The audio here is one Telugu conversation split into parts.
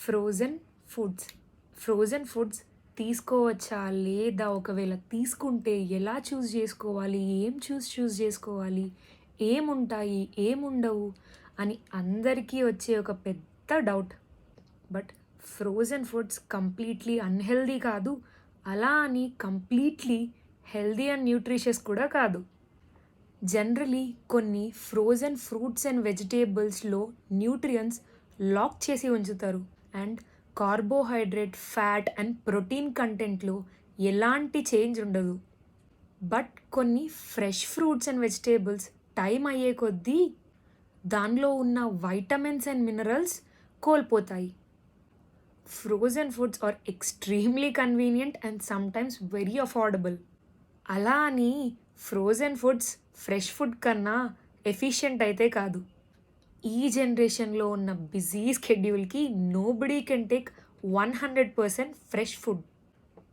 Frozen foods. ఫ్రోజన్ ఫుడ్స్ తీసుకోవచ్చా? లేదా ఒకవేళ తీసుకుంటే ఎలా చూస్ జేసుకోవాలి? ఏం చూస్ జేసుకోవాలి? ఏముంటాయి? ఏముండవు? అని అందరికీ వచ్చే ఒక పెద్ద doubt. But frozen foods completely unhealthy కాదు. అలా అని కంప్లీట్‌లీ హెల్తీ అండ్ న్యూట్రిషియస్ కూడా కాదు. జనరలీ కొన్ని ఫ్రోజన్ ఫ్రూట్స్ అండ్ వెజిటేబుల్స్‌లో న్యూట్రియంట్స్ లాక్ చేసి ఉంచుతారు. And carbohydrate, fat and protein కంటెంట్‌లో ఎలాంటి చేంజ్ ఉండదు. బట్ కొన్ని fresh fruits and vegetables time అయ్యే కొద్దీ దానిలో ఉన్న వైటమిన్స్ అండ్ మినరల్స్ కోల్పోతాయి. Frozen foods are extremely convenient and sometimes very affordable. అలా అని ఫ్రోజన్ ఫుడ్స్ ఫ్రెష్ ఫుడ్ కన్నా ఎఫిషియంట్ అయితే కాదు. ఈ జనరేషన్‌లో ఉన్న బిజీ స్కెడ్యూల్‌కి nobody can take 100% fresh food.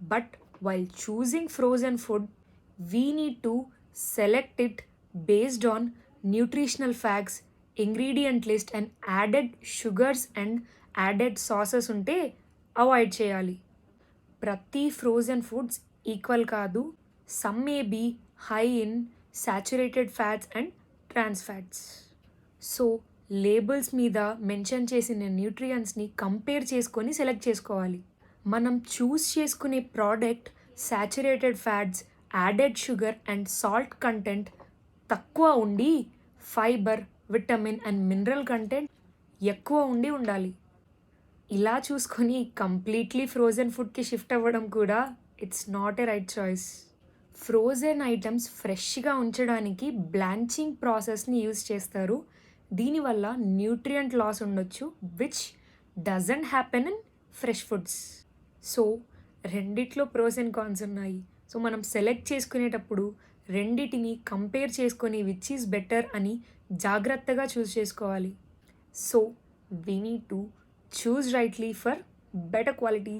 But while choosing frozen food, we need to select it based on nutritional facts, ingredient list and added sugars and added sauces ఉంటే అవాయిడ్ చేయాలి. ప్రతి ఫ్రోజన్ ఫుడ్స్ ఈక్వల్ కాదు. Some may be high in saturated fats and trans fats. So labels మీద మెన్షన్ చేసిన న్యూట్రియంట్స్ని కంపేర్ చేసుకొని సెలెక్ట్ చేసుకోవాలి. మనం చూస్ చేసుకునే product saturated fats, added sugar and salt content తక్కువ ఉండి fibre, vitamin and mineral content ఎక్కువ ఉండాలి. ఇలా చూసుకొని కంప్లీట్‌లీ ఫ్రోజన్ ఫుడ్‌కి షిఫ్ట్ అవ్వడం కూడా it's not a right choice. Frozen items ఫ్రెష్‌గా ఉంచడానికి బ్లాంచింగ్ ప్రాసెస్‌ని యూజ్ చేస్తారు. దీనివల్ల న్యూట్రియంట్ లాస్ ఉండొచ్చు, which doesn't happen in fresh foods. So రెండిట్లో ప్రోస్ అండ్ కాన్స్ ఉన్నాయి. సో మనం సెలెక్ట్ చేసుకునేటప్పుడు రెండిటిని కంపేర్ చేసుకొని విచ్ ఈజ్ బెటర్ అని జాగ్రత్తగా చూస్ చేసుకోవాలి. So we need to choose rightly for better quality.